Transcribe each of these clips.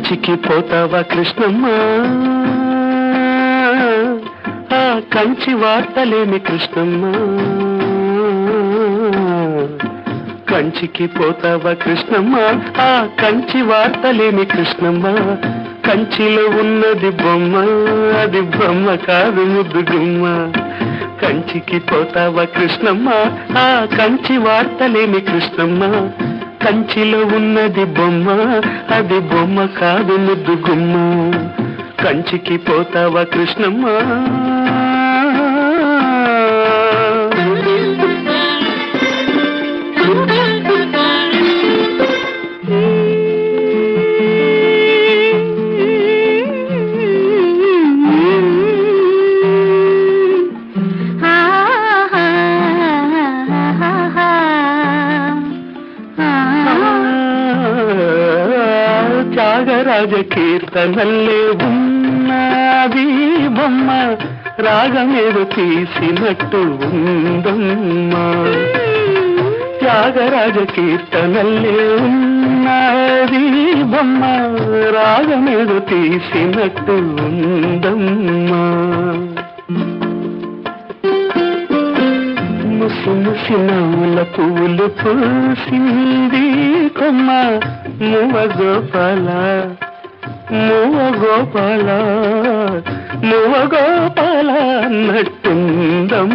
కంచికి పోతావా కృష్ణమ్మ, ఆ కంచి వార్తలేమి కృష్ణమ్మ. కంచికి పోతావా కృష్ణమ్మ, ఆ కంచి వార్తలేమి కృష్ణమ్మ. కంచిలో ఉన్నది బొమ్మ, అది బొమ్మ కాదు ముద్దు గుమ్మ. కంచికి పోతావా కృష్ణమ్మ, ఆ కంచి వార్తలేమి కృష్ణమ్మ. కంచిలో ఉన్నది బొమ్మ, అది బొమ్మ కాదు ముద్దు గుమ్మ. కంచికి పోతావా కృష్ణమ్మ. త్యాగరాజ కీర్తనల్లే ఉన్నది బొమ్మ, రాగమేదో తీసినట్టు ఉందమ్మా. త్యాగరాజ కీర్తనల్లే ఉన్నది బొమ్మ, రాగమేదో తీసినట్టు ఉందమ్మా. ముసి ముసి నవ్వుల పువ్వులు పూసింది కొమ్మ, మువ గోపాల మువ గోపాల మువ గోపాల అన్నట్టుందమ్మా.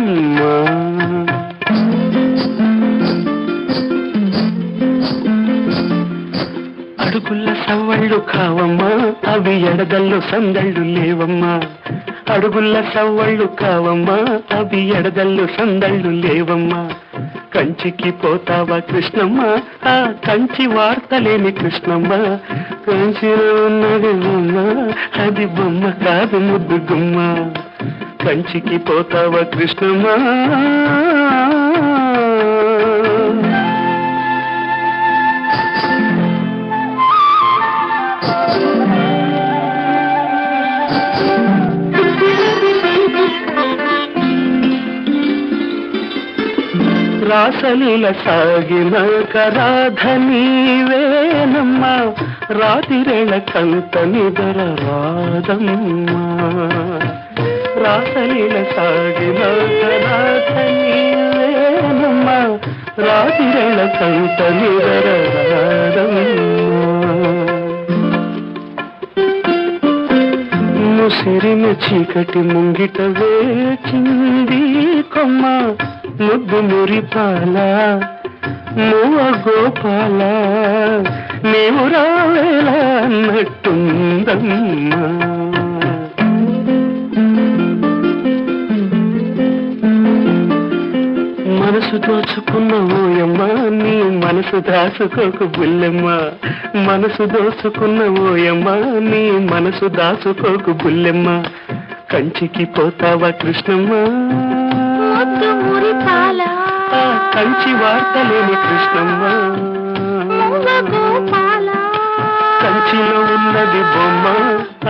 అడుగుల సవ్వళ్ళు కావమ్మా, అవి ఎడదల్లో సందళ్ళు లేవమ్మా. అడుగుల సవ్వళ్ళు కావమ్మా, అవి ఎడదల్లో సందళ్ళు లేవమ్మా. కంచికి పోతావా కృష్ణమ్మ, ఆ కంచి వార్తలేని కృష్ణమ్మ. కంచిలో ఉన్నది బొమ్మ, అది బొమ్మ కాదు ముద్దు గుమ్మ. కంచికి పోతావా కృష్ణమ్మ. రాసలీల సాగిన కరాధ నీవేనమ్మా, రాతిరేళ కంత నిదర రాదమ్మా. రాసలీల సాగిన కరాధ నీవేనమ్మా, రాతిరేళ కంత నిదర రాదమ్మా. ముసిరిన చీకటి ముంగిట వేచింది కొమ్మ, ముద్దు మురిపాల మువ గోపాల నీవు రావేలా అన్నట్టుందమ్మా. మనసు దోచుకున్న ఓయమ్మ, నీ మనసు దాచుకోకు బుల్లెమ్మ. మనసు దోచుకున్న ఓయమ్మ, నీ మనసు దాచుకోకు బుల్లెమ్మ. కంచికి పోతావా కృష్ణమ్మ, ఆ కంచి వార్తలేని కృష్ణమ్మ. కంచిలో ఉన్నది బొమ్మ,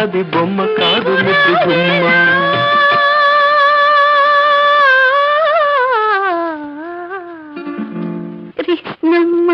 అది బొమ్మ కాదు ముద్దు గుమ్మ. కృష్ణమ్మ.